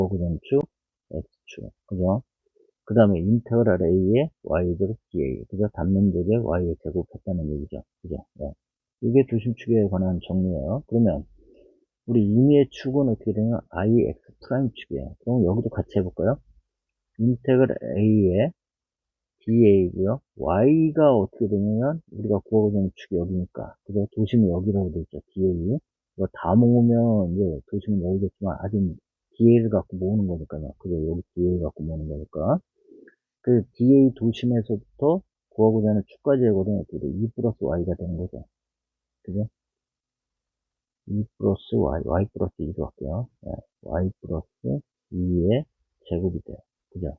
구정축 x축, 그죠? 그 다음에 인테그랄 a의 y제곱 dA, 그죠? 단면적의 y의 제곱 했다는 얘기죠, 그죠? 네. 이게 두심축에 관한 정리예요. 그러면 우리 임의의 축은 어떻게 되냐면 ix 프라임 축이에요. 그럼 여기도 같이 해볼까요? 인테그랄 a의 da고요. y가 어떻게 되냐면 우리가 구하고자 축이 여기니까, 그죠? 도심이 여기라고 되어 있죠, da. 이거 다 모으면 이제 도심은 여기겠지만 아직 da를 갖고 모으는 거니까요. 그죠? 여기 da 갖고 모으는 거니까. 그 da 도심에서부터 구하고자 하는 축까지 해거든 어떻게 돼? 2 플러스 y가 되는 거죠. 그죠? 2 플러스 y 플러스 2로 할게요. 네. y 플러스 2의 제곱이 돼요. 그죠?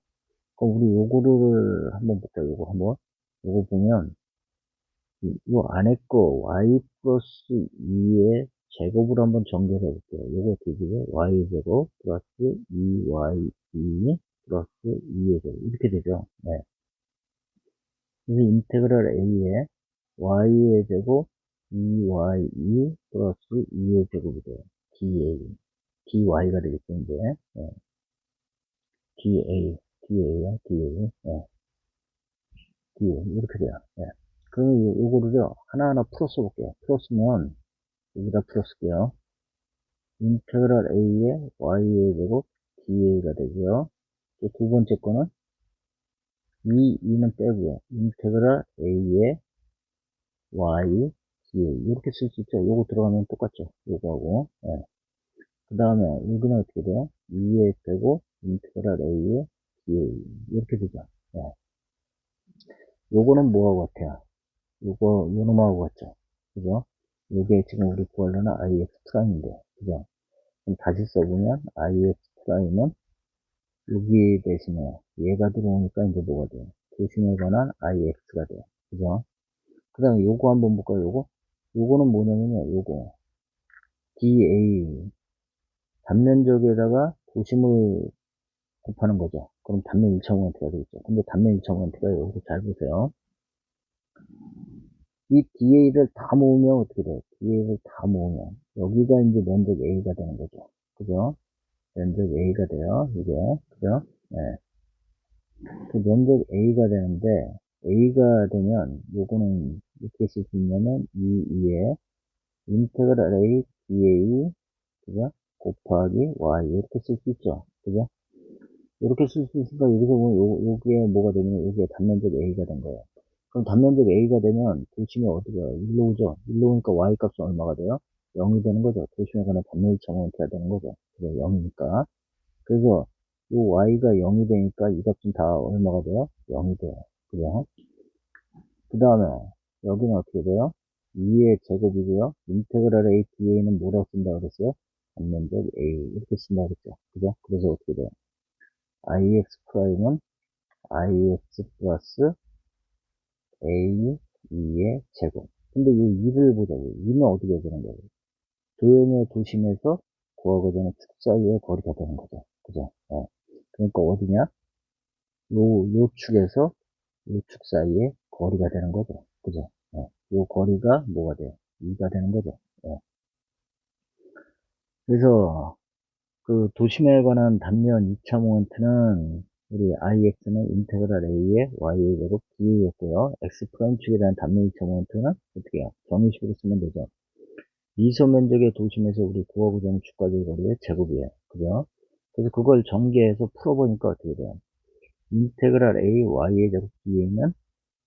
그럼 우리 요거를 한번 볼까요? 요거 한번. 요거 보면, 요 안에 거 y 플러스 2의 제곱으로 한번 전개해 볼게요. 요거 되죠? y 제곱 플러스 2y2 플러스 2의 제곱. 이렇게 되죠? 네. 그래서 인테그랄 a의 y의 제곱 2y2 플러스 2의 제곱이 돼요. dy가 되겠죠, 이제. 네. da요, 네. 이렇게 돼요. 네. 그럼 요거를요, 하나하나 풀어 볼게요. 풀었으면, 여기다 풀었을게요. 인테그랄 a의 y의 제곱 da가 되고요. 두 번째 거는 2는 빼고요. 인테그랄 a의 y, da 이렇게 쓸 수 있죠. 요거 들어가면 똑같죠. 요거하고. 예. 그 다음에 여기는 어떻게 돼요? 2에 빼고 인테그랄 a의 da 이렇게 되죠. 예. 요거는 뭐하고 같아요? 요놈하고 같죠. 그죠? 요게 지금 우리 구하려는 ix 프라임인데, 그죠? 그럼 다시 써보면 ix 프라임은 여기 대신에 얘가 들어오니까 이제 뭐가 돼요? 도심에 관한 ix가 돼요. 그죠? 그 다음에 요거 한번 볼까요? 요거는 뭐냐면요, 요거 DA 단면적에다가 도심을 곱하는 거죠. 그럼 단면 1.5T가 되겠죠. 근데 단면 1.5T가 여기서 잘 보세요. 이 DA를 다 모으면 어떻게 돼요? DA를 다 모으면 여기가 이제 면적 A가 되는 거죠. 그죠? 면적 A가 돼요. 이게 그죠? 네. 그 면적 A가 되는데 A가 되면 요거는 이렇게 쓸 수 있냐면 2에 인테그랄 A DA 그죠? 곱하기 y 이렇게 쓸 수 있죠. 그죠? 이렇게 쓸 수 있으니까 여기서 보면 요게 뭐가 되면 요게 단면적 a가 된 거예요. 그럼 단면적 a가 되면 도심이 어디가 일로 오죠? 일로 오니까 y 값은 얼마가 돼요? 0이 되는 거죠. 도심에 관한 단면일 정원티가 되는 거죠. 그죠? 0이니까. 그래서 요 y가 0이 되니까 이 값은 다 얼마가 돼요? 0이 돼요. 그죠? 그 다음에 여기는 어떻게 돼요? 2의 제곱이고요. 인테그랄 a da는 뭐라고 쓴다고 그랬어요? 단면적 a 이렇게 쓴다고 그랬죠. 그죠? 그래서 어떻게 돼요? ix 프라임은 ix 플러스 a 2의 제곱. 근데 이 2를 보자고요. 2는 어디가 되는 거예요? 도형의 도심에서 구하고자 하는 축 사이의 거리가 되는 거죠. 그죠? 네. 그러니까 어디냐? 요 축에서 요 축 사이의 거리가 되는 거죠. 그죠? 네. 요 거리가 뭐가 돼요? 2가 되는 거죠. 네. 그래서 그 도심에 관한 단면 2차 모멘트는 우리 ix는 인테그랄 a의 y의 제곱 da였고요. x 프라임 축에 대한 단면 2차 모멘트는 어떻게 해요? 정의식으로 쓰면 되죠. 미소 면적의 도심에서 우리 구하고자 하는 축과의 거리의 제곱이에요. 그죠? 그래서 그걸 전개해서 풀어보니까 어떻게 돼요? 인테그랄 a y의 제곱 da는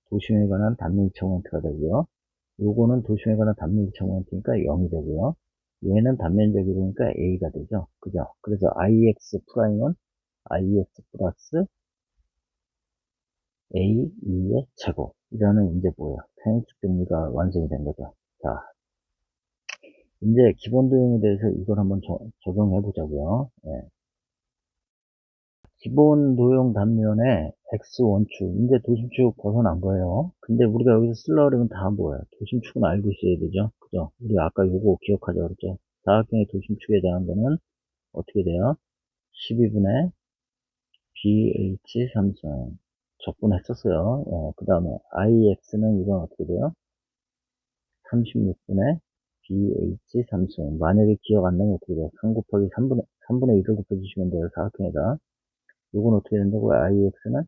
도심에 관한 단면 2차 모멘트가 되고요. 요거는 도심에 관한 단면 2차 모멘트니까 0이 되고요. 얘는 단면적이니까 a가 되죠. 그죠? 그래서 ix 프라임은 ix 플러스 a 2의 제곱. 이라는 이제 뭐예요? 평행축 정리가 완성이 된 거죠. 자, 이제 기본 도형에 대해서 이걸 한번 적용해 보자고요. 예. 기본 도형 단면에 x1축, 이제 도심축 벗어난 거예요. 근데 우리가 여기서 쓰려고 그러면 다 뭐예요? 도심축은 알고 있어야 되죠. 그죠? 우리 아까 요거 기억하자 그랬죠? 사각형의 도심축에 대한 거는 어떻게 돼요? 12분의 BH3승 적분했었어요. 그 다음에 IX는 이건 어떻게 돼요? 36분의 BH 삼승. 만약에 기억 안 나면 어떻게 돼요? 3 곱하기 3분의 1을 곱해주시면 돼요. 사각형에다. 요건 어떻게 된다고요? IX는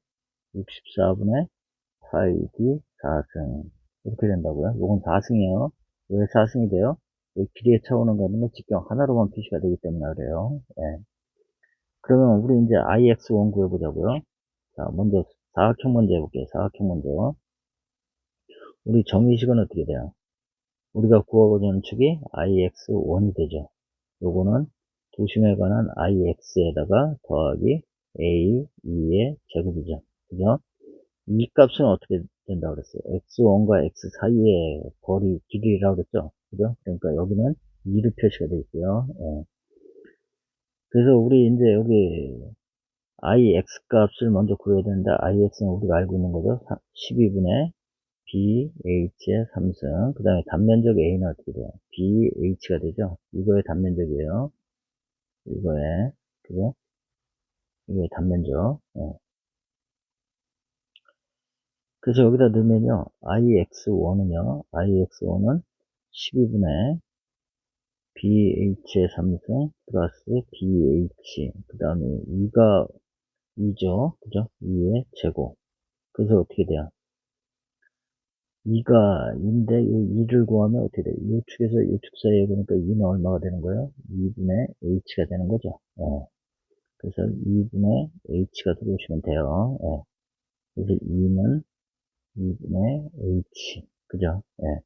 64분의 파이 D 4승. 이렇게 된다고요? 요건 4승이에요. 왜 4승이 돼요? 이 길이의 차오는 거는 직경 하나로만 표시가 되기 때문에 그래요. 예. 그러면 우리 이제 IX1 구해보자고요. 자, 먼저 사각형 먼저 해볼게요. 사각형 먼저. 우리 정의식은 어떻게 돼요? 우리가 구하고자 하는 축이 IX1이 되죠. 요거는 도심에 관한 IX에다가 더하기 A, 2의 제곱이죠. 그죠? 이 값은 어떻게 된다고 그랬어요? X1과 X 사이의 거리, 길이라고 그랬죠? 그죠? 그러니까 여기는 2로 표시가 되어 있고요. 예. 그래서 우리 이제 여기 IX 값을 먼저 구해야 되는데, IX는 우리가 알고 있는 거죠? 12분의 BH의 3승. 그 다음에 단면적 A는 어떻게 돼요? BH가 되죠? 이거의 단면적이에요. 이거의, 그죠? 이게 단면적. 예. 그래서 여기다 넣으면요, IX1은 12분의 BH의 3승 플러스 BH. 그 다음에 2가 2죠. 그죠? 2의 제곱. 그래서 어떻게 돼요? 2가 2인데, 이 2를 구하면 어떻게 돼요? 이 축에서 이 축 사이에 그러니까 2는 얼마가 되는 거예요? 2분의 H가 되는 거죠. 예. 그래서 2분의 H가 들어오시면 돼요. 예. 그래서 2는 2분의 H. 그죠? 예.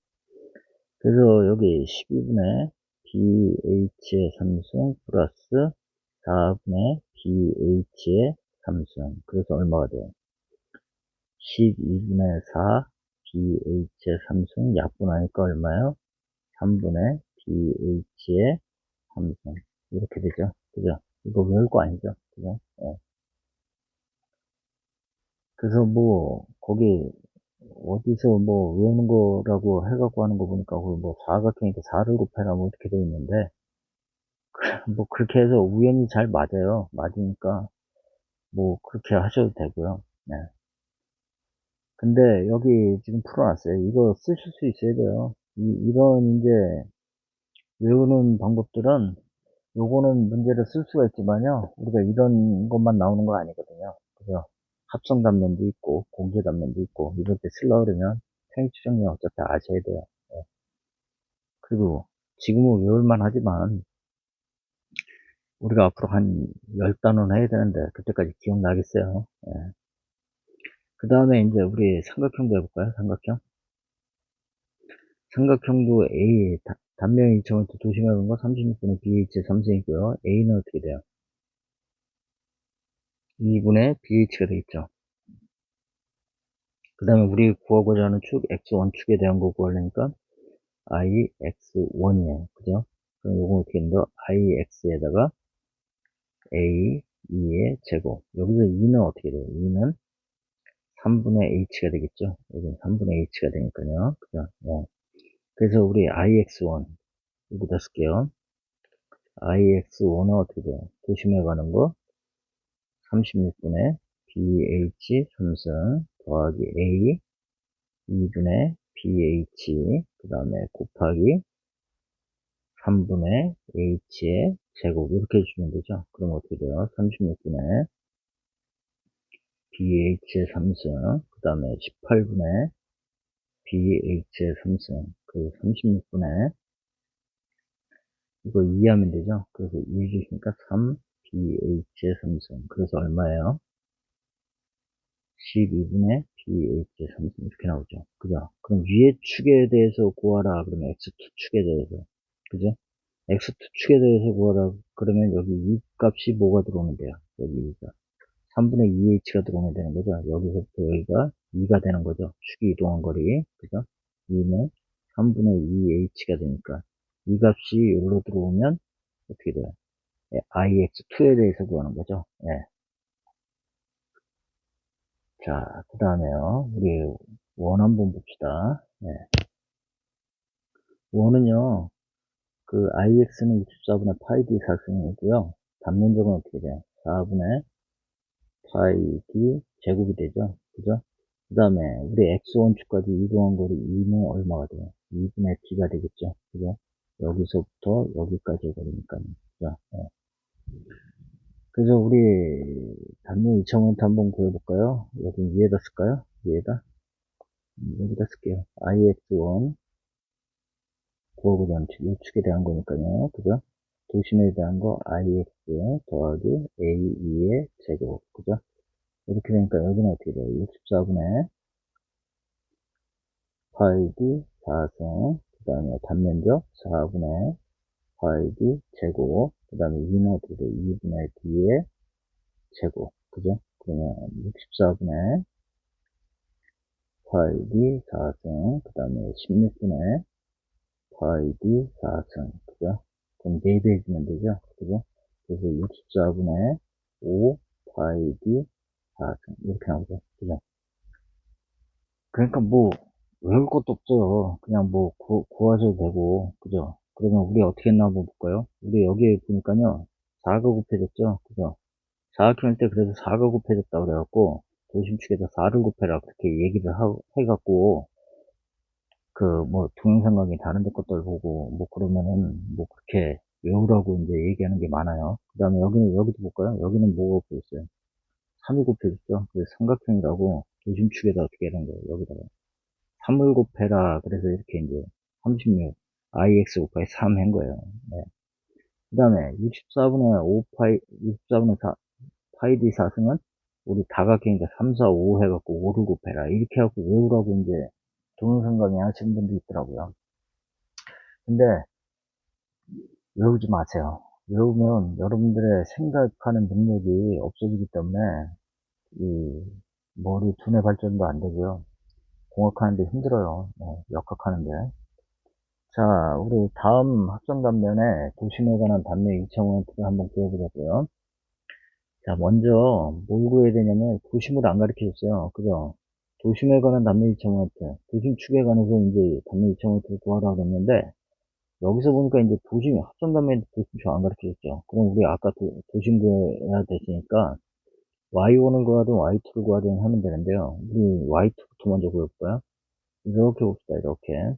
그래서 여기 12분의 BH의 3승 플러스 4분의 BH의 3승. 그래서 얼마가 돼요? 12분의 4 BH의 3승 약분하니까 얼마요? 3분의 BH의 3승. 이렇게 되죠. 그죠? 이거 외울 거 아니죠? 그죠? 예. 그래서 뭐, 거기, 어디서 뭐, 외우는 거라고 해갖고 하는 거 보니까, 뭐, 사각형이니까 4를 곱해라, 뭐, 이렇게 돼 있는데, 뭐, 그렇게 해서 우연히 잘 맞아요. 맞으니까, 뭐, 그렇게 하셔도 되고요. 네. 근데, 여기 지금 풀어놨어요. 이거 쓰실 수 있어야 돼요. 이런, 이제, 외우는 방법들은, 요거는 문제를 쓸 수가 있지만요. 우리가 이런 것만 나오는 거 아니거든요. 그죠? 합성 단면도 있고, 공제 단면도 있고, 이럴 때 쓰려고 그러면, 생추정리 어차피 아셔야 돼요. 예. 그리고, 지금은 외울만 하지만, 우리가 앞으로 한 10단원 해야 되는데, 그때까지 기억나겠어요. 예. 그 다음에 이제 우리 삼각형도 해볼까요? 삼각형. 삼각형도 A, 단면 2차원도 도심해본 거 36분의 BH 3승이고요. A는 어떻게 돼요? 2분의 BH가 되겠죠. 그 다음에 우리 구하고자 하는 축, X1 축에 대한 거 구하려니까, IX1이에요. 그죠? 그럼 요거 어떻게 된다? IX에다가 A, 2의 제곱. 여기서 2는 어떻게 돼요? 2는 3분의 H가 되겠죠? 여기는 3분의 H가 되니까요. 그죠? 네. 그래서 우리 IX1, 여기다 쓸게요. IX1은 어떻게 돼요? 도심에 가는 거, 36분의 BH 3승 더하기 A, 2분의 BH, 그 다음에 곱하기 3분의 H의 제곱, 이렇게 해주면 되죠. 그럼 어떻게 돼요? 36분의 BH의 3승, 그 다음에 18분의 BH의 3승, 그 36분의, 이거 2 하면 되죠. 그래서 2 주시니까 3 BH의 3승. 그래서 얼마예요? 12분의 BH의 3승. 이렇게 나오죠. 그죠? 그럼 위의 축에 대해서 구하라. 그러면 X2 축에 대해서. 그죠? X2 축에 대해서 구하라. 그러면 여기 이 값이 뭐가 들어오면 돼요? 여기가 3분의 2h가 들어오면 되는 거죠. 여기서부터 여기가 2가 되는 거죠. 축이 이동한 거리. 그죠? 2는 3분의 2h가 되니까 이 값이 여기로 들어오면 어떻게 돼요? IX2에 대해서 구하는 거죠. 예. 자, 그 다음에요. 우리 원 한번 봅시다. 예. 원은요, 그 IX는 24분의 파이 D 사승이고요. 단면적은 어떻게 돼요? 4분의 파이 D 제곱이 되죠. 그죠? 그 다음에 우리 X1축까지 이동한 거리 2는 얼마가 돼요? 2분의 D가 되겠죠. 그죠? 여기서부터 여기까지 걸리니까. 자, 그래서 우리 단위 2차원부터 한번 구해볼까요? 여기 위에다 쓸까요? 위에다? 여기다 쓸게요. ix1 구하고자 우측에 대한 거니까요. 그죠? 도심에 대한 거 ix 더하기 a2의 제곱. 그죠? 이렇게 되니까 여기는 어떻게 돼요? 64분의 8d 4승, 그 다음에 단면적 4분의 8d 제곱, 그 다음에 2는 어떻게 돼요? 2분의 d의 제곱. 그죠? 그러면 64분의 8d 4승, 그 다음에 16분의 8d 4승. 그죠? 그럼 4배 해주면 되죠? 그죠? 그래서 64분의 5 8d 4승. 이렇게 나오죠? 그죠? 그러니까 뭐 외울 것도 없어요. 그냥 뭐 구하셔도 되고, 그죠? 그러면 우리 어떻게 했나 한번 볼까요? 우리 여기에 보니까요 4가 곱해졌죠? 그죠? 사각형일 때 그래서 4가 곱해졌다 그래갖고 도심축에다 4를 곱해라 그렇게 얘기를 해갖고 그 뭐 동영상강의 다른 데 것들 보고 뭐 그러면은 뭐 그렇게 외우라고 이제 얘기하는 게 많아요. 그 다음에 여기도 볼까요? 여기는 뭐가 곱해졌어요? 3이 곱해졌죠? 그래서 삼각형이라고 도심축에다 어떻게 하는 거예요? 여기다가 3을 곱해라. 그래서 이렇게 이제 36 ix 곱하기 3 한 거예요. 네. 그 다음에 64분의 5 파이, 64분의 4, 파이 d 4승은 우리 다각형이니까 3, 4, 5 해갖고 5를 곱해라. 이렇게 해갖고 외우라고 이제 동영상 강의 하시는 분도 있더라고요. 근데 외우지 마세요. 외우면 여러분들의 생각하는 능력이 없어지기 때문에 이 머리 두뇌 발전도 안 되고요. 공학하는데 힘들어요. 역학하는데. 자, 우리 다음 합성 단면에 도심에 관한 단면 2차원을 한번 구해보자고요. 자, 먼저 뭘 구해야 되냐면 도심을 안 가르쳐 줬어요. 그죠? 도심에 관한 단면 2차원 도심 축에 관해서 이제 단면 2차원 구하라 그랬는데 여기서 보니까 이제 도심 합성 단면에 도심축 안 가르쳐 줬죠. 그럼 우리 아까 도심 구해야 되니까 y1을 구하든 y2를 구하든 하면 되는데요. 우리 y2부터 먼저 구해볼까요? 이렇게 봅시다. 이렇게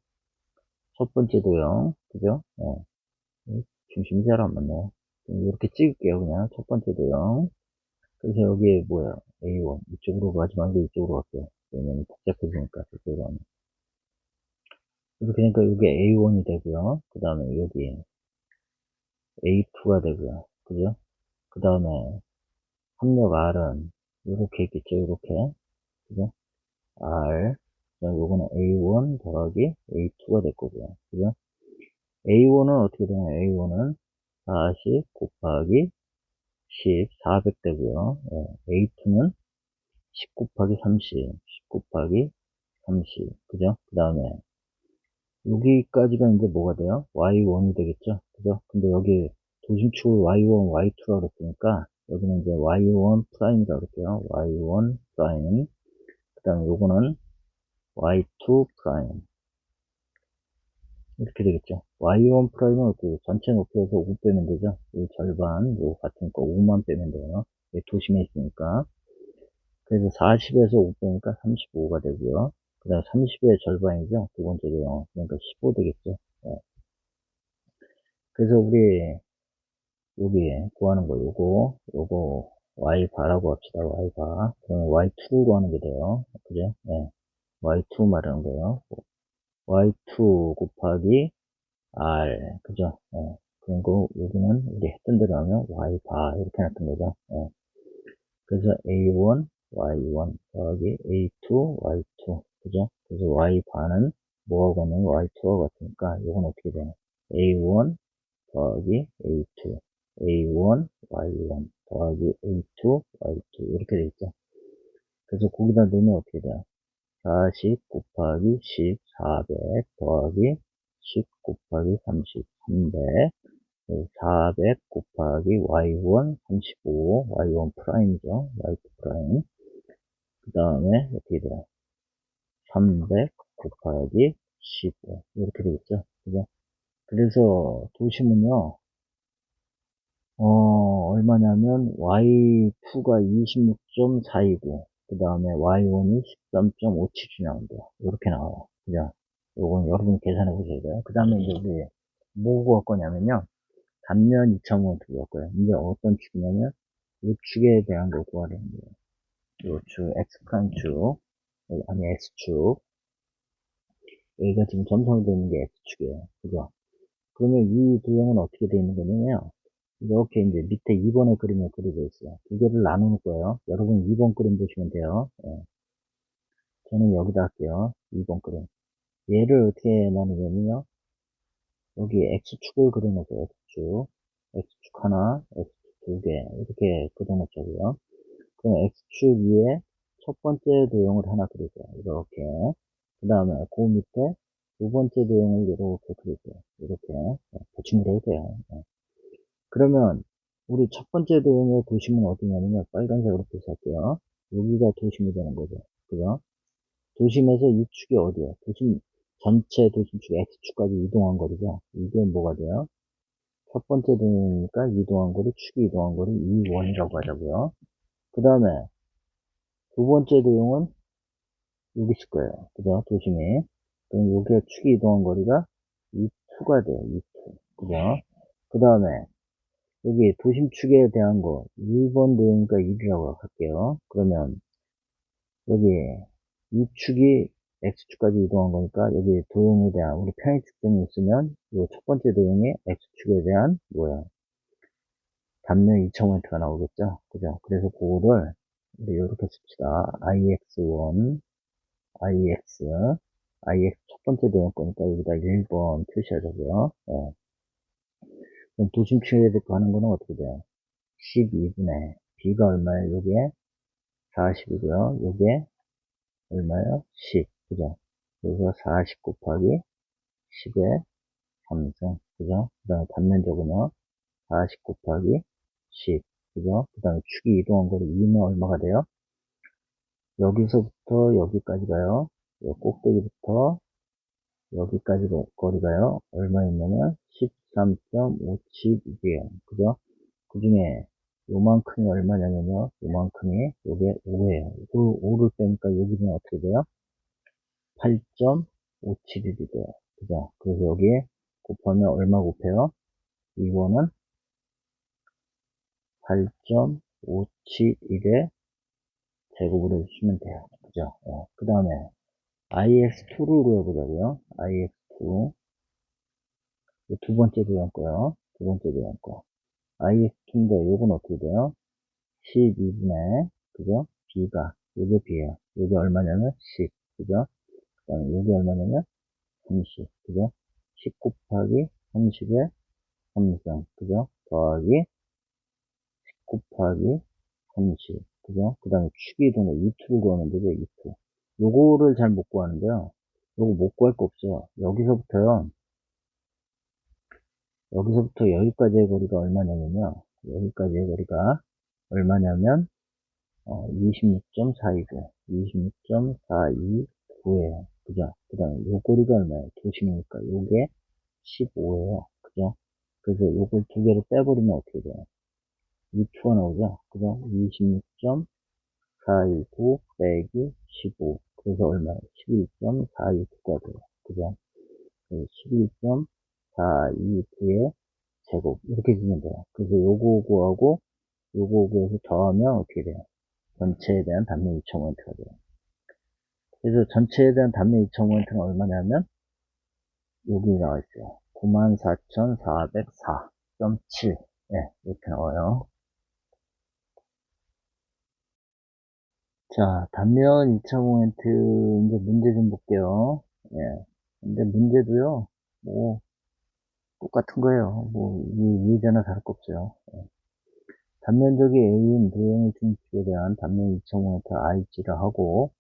첫 번째 도형, 그죠? 중심이 잘 안 맞네요. 이렇게 찍을게요, 그냥. 첫 번째 도형. 그래서 여기에 뭐야? A1. 이쪽으로 가지 말고 이쪽으로 갈게요. 왜냐면 복잡해지니까, 저쪽으로 하면. 그래서 그러니까 여기 A1이 되고요. 그 다음에 여기 A2가 되고요. 그죠? 그 다음에 합력 R은 이렇게 있겠죠, 이렇게. 그죠? R. 요거는 A1 더하기 A2가 될 거고요. 그죠? A1은 어떻게 되나요? A1은 40 곱하기 10, 400 되고요. A2는 10 곱하기 30, 10 곱하기 30, 그죠? 그 다음에 여기까지가 이제 뭐가 돼요? Y1이 되겠죠? 그죠? 근데 여기 도심축을 Y1, Y2라고 그랬으니까 여기는 이제 Y1 프라임이라고 그럴게요. Y1 프라임. 그 다음에 요거는 Y2 프라임. 이렇게 되겠죠. Y1 프라임은 어떻게 전체 높이에서 5 빼면 되죠. 이 절반, 요거 같은 거 5만 빼면 돼요. 도심에 있으니까. 그래서 40에서 5 빼니까 35가 되고요. 그 다음에 30의 절반이죠. 두 번째로요. 그러니까 15 되겠죠. 네. 그래서 우리 여기 구하는 거 요거 y바라고 합시다. y바. 그러면 y2 구하는 게 돼요. 그죠? 네. y2 말하는 거예요. y2 곱하기 r. 그죠? 네. 그리고 여기는 우리 했던 대로 하면 y바 이렇게 나타난 거죠. 네. 그래서 A1, Y1 더하기 A2, Y2. 그죠? 그래서 Y반은 뭐하고 같냐면 Y2하고 같으니까 이건 어떻게 되냐? A1 더하기 A2. A1, Y1 더하기 A2, Y2. 이렇게 되겠죠? 그래서 거기다 넣으면 어떻게 돼요? 40 곱하기 10, 400 더하기 10 곱하기 30, 300. 400 곱하기 y1 35 y1 프라임이죠. y2 프라임. 그 다음에 어떻게 돼요? 300 곱하기 15 이렇게 되겠죠. 그죠? 그래서 도심은요 얼마냐면 y2가 26.4이고 그 다음에 y1이 13.57이 나온대요. 이렇게 나와요. 그죠? 요건 여러분이 계산해 보셔야 돼요. 그 다음에 이제 우리 뭐 구할 거냐면요. 단면 2,000원트 구할 거예요. 이제 어떤 축이냐면, 이 축에 대한 거 구하려는 거예요. 이 축, X칸 축, 아니, X축. 여기가 지금 점선이 되어 있는 게 X축이에요. 그죠? 그러면 이 도형은 어떻게 되어 있는 거냐면요. 이렇게 이제 밑에 2번의 그림에 그려져 있어요. 두 개를 나눠 놓을 거예요. 여러분 2번 그림 보시면 돼요. 예. 저는 여기다 할게요. 2번 그림. 얘를 어떻게 나누냐면요. 여기 X축을 그려놓고요. X축. X축 하나, X축 두 개. 이렇게 그려놓자고요. 그럼 X축 위에 첫 번째 도형을 하나 그리세요. 이렇게. 그 다음에 그 밑에 두 번째 도형을 이렇게 그리세요. 이렇게. 대충 그려도 돼요. 예. 그러면 우리 첫 번째 도형의 도심은 어디냐면요. 빨간색으로 표시할게요. 여기가 도심이 되는 거죠. 그죠? 도심에서 이 축이 어디야? 도심, 전체 도심축 X축까지 이동한 거리죠. 이게 뭐가 돼요? 첫 번째 도형이니까 이동한 거리, 축이 이동한 거리 E1이라고 하자고요. 그 다음에 두 번째 도형은 여기 있을 거예요. 그죠? 도심이. 그럼 여기에 축이 이동한 거리가 E2가 돼요. E2. 그죠? 그 다음에 여기 도심축에 대한 거 1번 도형이니까 1이라고 할게요. 그러면 여기 이 축이 X축까지 이동한 거니까 여기 도형에 대한 우리 편의축점이 있으면 이 첫 번째 도형의 X축에 대한 뭐야 단면 2,000W가 나오겠죠. 그죠? 그래서 그거를 우리 이렇게 씁시다. IX1, IX, IX 첫 번째 도형 거니까 여기다 1번 표시하자고요. 예. 그럼 도심축에 하는 거는 어떻게 돼요? 12분의 B가 얼마예요? 요게 40이고요. 요게 얼마예요? 10. 그죠? 그래서 40 곱하기 10의 3승. 그죠? 그 다음에 단면적은요. 40 곱하기 10. 그죠? 그 다음에 축이 이동한 거리 2는 얼마가 돼요? 여기서부터 여기까지 가요. 요 꼭대기부터 여기까지 거리가요. 얼마였냐면 13.572이에요. 그죠? 그 중에 요만큼이 얼마냐면요. 요만큼이 요게 5예요. 그 5를 빼니까 여기는 어떻게 돼요? 8.571이 돼요. 그죠? 그래서 여기에 곱하면 얼마 곱해요? 이거는 8.571에 제곱을 해주시면 돼요. 그죠? 그 다음에 IX2를 구해보자고요. IX2. 두 번째 도형 거요. 두 번째 도형 거. IX2인데 요건 어떻게 돼요? 12분의, 그죠? B가, 요게 B예요. 요게 얼마냐면 10. 그죠? 그 다음에 요게 얼마냐면 30. 그죠? 10 곱하기 30에 3승. 그죠? 더하기 곱하기 30. 그죠? 그 다음에 축이 이동거 2투를 구하면 되죠, 2투. 요거를 잘 못 구하는데요. 요거 못 구할 거 없어요. 여기서부터요. 여기서부터 여기까지의 거리가 얼마냐면요. 여기까지의 거리가 얼마냐면 26.429. 26.429예요. 그죠? 그 다음에 요 거리가 얼마예요? 도심이니까 요게 15예요. 그죠? 그래서 요걸 두 개를 빼버리면 어떻게 돼요? 2투가 나오죠? 그죠? 26.429 빼기 15. 그래서 얼마예요? 11.429가 돼요. 그죠? 11.429의 제곱. 이렇게 주면 돼요. 그래서 요거 구하고 요거 구해서 더하면 어떻게 돼요? 전체에 대한 단면 2,000원트가 돼요. 그래서 전체에 대한 단면 2,000원트는 얼마냐면 여기 나와 있어요. 94,404.7. 예, 이렇게 나와요. 자, 단면 2차공멘트 이제 문제 좀 볼게요. 예. 근데 문제도요, 뭐, 똑같은 거예요. 뭐, 이전나 다를 거 없어요. 예. 단면적이 A인 도형의 중축에 대한 단면 2차공멘트 I지를 하고,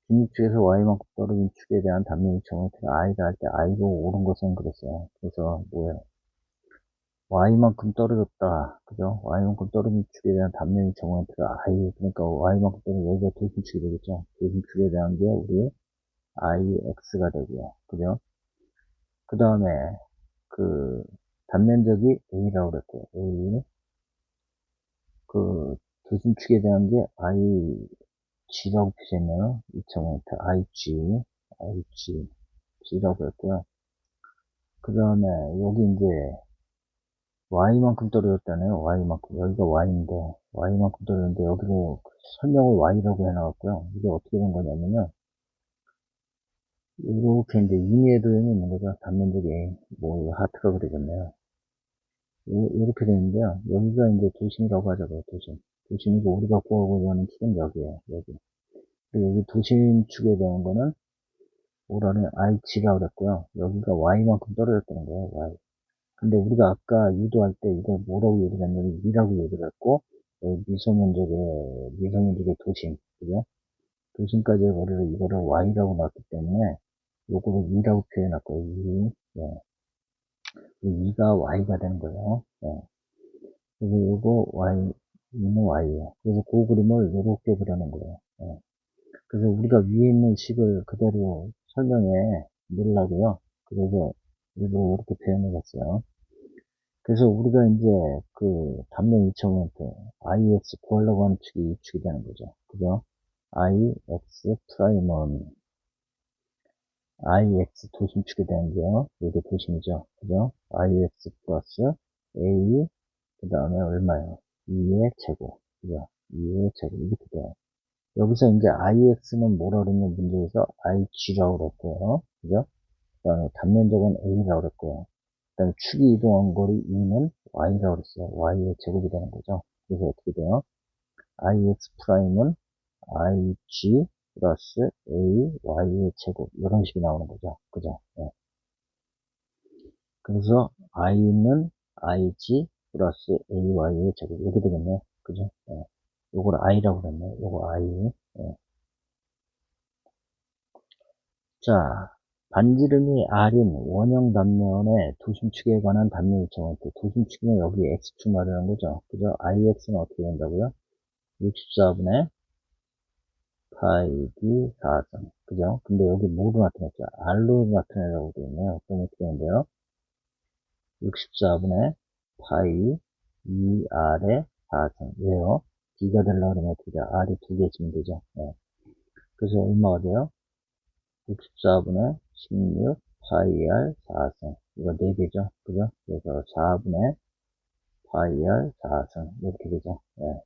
중축에서 Y만큼 떨어진 축에 대한 단면 2차공멘트가 I가 할 때 I로 오른 것은 그랬어요. 그래서 뭐예요? Y만큼 떨어졌다. 그죠? Y만큼 떨어진 축에 대한 단면 2차공멘트가 I, 그러니까 Y만큼 떨어진 여기가 도심축이 되겠죠? 도심축에 대한 게 우리 IX가 되고요. 그죠? 그 다음에 그 단면적이 A라고 그랬대요. A. 그 도심축에 대한 게 IG라고 표시했네요. 2.5m IG, IG, G라고 했고요. 그 다음에 여기 이제 y만큼 떨어졌다네요. y만큼. 여기가 y인데 y만큼 떨어졌는데 여기로 설명을 y라고 해놔갖고요. 이게 어떻게 된 거냐면요. 이렇게 이제 임의의 도형이 있는 거죠. 단면적 A. 뭐 하트가 그려졌네요. 이렇게 되는데요. 여기가 이제 도심이라고 하자고요. 도심. 도심이고 우리가 구하고자 하는 축은 여기에요. 여기. 그리고 여기 도심 축에 대한 거는 뭐라는 IG라고 그랬고요. 여기가 Y만큼 떨어졌다는 거예요. Y. 근데 우리가 아까 유도할 때 이걸 뭐라고 얘기를 했냐면 2라고 얘기를 했고 미소면적의 도심. 그죠? 도심까지의 거리를 이거를 Y라고 놨기 때문에 요거를 2라고 표현했고요. 2. 예. 2가 Y가 되는 거예요. 예. 그래서 요거 Y, 2는 Y예요. 그래서 그 그림을 이렇게 그려놓은 거예요. 예. 그래서 우리가 위에 있는 식을 그대로 설명해 놓으려고요. 그래서 일부러 이렇게 표현해 봤어요. 그래서 우리가 이제 그 단면 2차원한테 IX 구하려고 하는 축이 이 축이 되는 거죠. 그죠? IX 프라임은 IX 도심축이 되는 게요. 이게 도심이죠. 그죠? IX 플러스 A 그 다음에 얼마예요? 2의 제곱. 그죠? 2의 제곱. 이렇게 돼요. 여기서 이제 IX는 뭐라 그랬냐 문제에서 IG라고 그랬고요. 그죠? 그 다음에 단면적은 A라고 그랬고요. 그 다음에 축이 이동한 거리 2는 Y라고 그랬어요. Y의 제곱이 되는 거죠. 그래서 어떻게 돼요? IX 프라임은 IG 플러스 A, Y의 제곱. 이런 식이 나오는 거죠. 그죠? 네. 그래서 I는 IG 플러스 AY의 제곱. 이렇게 되겠네요. 그죠? 네. 요걸 I라고 그랬네요. 요거 I. 네. 자, 반지름이 R인 원형 단면의 도심축에 관한 단면 일정은 도심축이면 여기 X축 말하는 거죠. 그죠? IX는 어떻게 된다고요? 64분의 파이 D 4성. 그죠? 근데 여기 뭐로 나타냈죠? R로 나타내라고 되어 있네요. 그럼 어떻게 되는데요? 64분의 파이 2R의 4성. 왜요? B가 되려고 그러면 어떻게 돼요? R이 두 개 있으면 되죠. 네. 그래서 얼마가 돼요? 64분의 16 파이 R 4승. 이거 4개죠. 그죠? 그래서 4분의 파이 R 4승. 이렇게 되죠. 네.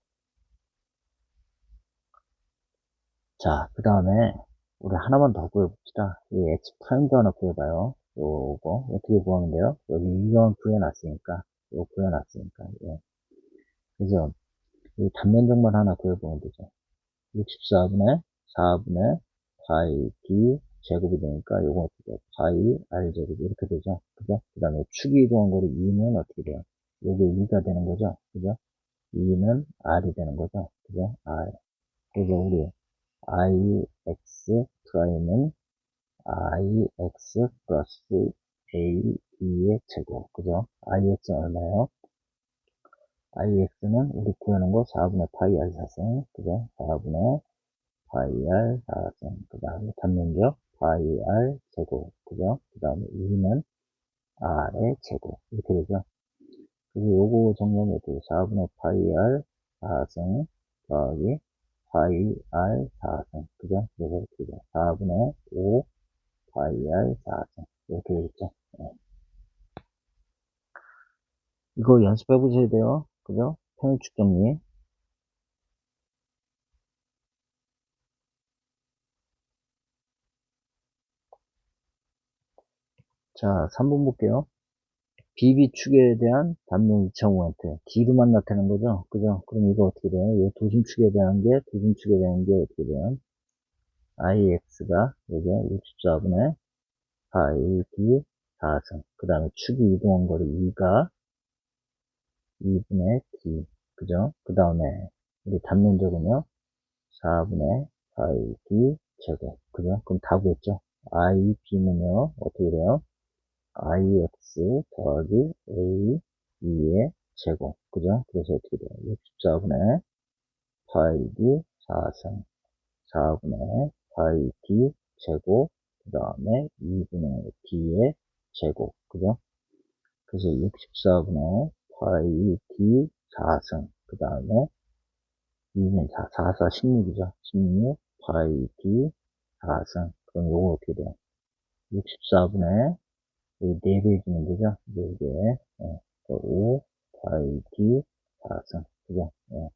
자, 그 다음에 우리 하나만 더 구해봅시다. 이 X 프라임도 하나 구해봐요. 요거 어떻게 구하면 돼요? 여기 이건 구해놨으니까. 이거 구해놨으니까. 예. 그래서 이 단면적만 하나 구해보면 되죠. 64분의 4분의 파이 D 제곱이 되니까 요거 어떻게 돼요? 파이 R 제곱이 이렇게 되죠. 그죠? 그 다음에 축이 이동한 거리 2는 어떻게 돼요? 요게 2가 되는 거죠. 그죠? 2는 R이 되는 거죠. 그죠? R. 그래서 우리 IX 프라임은 IX 플러스 A, B의 제곱. 그죠? IX는 얼마예요? IX는 우리 구하는 거 4분의 파이 R 사승. 그죠? 4분의 파이 R 4승. 그 다음에 단면적 파이 R 제곱. 그죠? 그 다음에 2는 R의 제곱. 이렇게 되죠? 그래서 요거 정리하면 어떻게 4분의 파이 R 4승 더하기 파이 R 4승. 그죠? 그래서 어떻게 돼? 4분의 5 파이 R 4승. 이렇게 되겠죠? 네. 이거 연습해 보셔야 돼요. 그죠? 평일축 정리. 자, 3번 볼게요. BB축에 대한 단면 2.5한테 D로만 나타내는 거죠. 그죠? 그럼 이거 어떻게 돼요? 이 도심축에 대한 게, 도심축에 대한 게 어떻게 돼요? IX가 여기 64분의 파이 D 4승. 그 다음에 축이 이동한 거리 2가 2분의 D. 그죠? 그 다음에 우리 단면적은요? 4분의 파이 D 제곱. 그죠? 그럼 다 구했죠? I, B는요? 어떻게 돼요? IX 더하기 A, 2의 제곱. 그죠? 그래서 어떻게 돼요? 64분의 파이 D 4승. 4분의 파이 D 제곱. 그 다음에 2분의 D의 제곱. 그죠? 그래서 64분의 파이 D 4승. 그 다음에 2는 4, 4, 16이죠. 16 파이 D 4승. 그럼 요거 어떻게 돼요? 64분의 여기 4배 해주면 되죠? 이제 이게, 예, 5, 4, 2, 4승. 그죠? 예.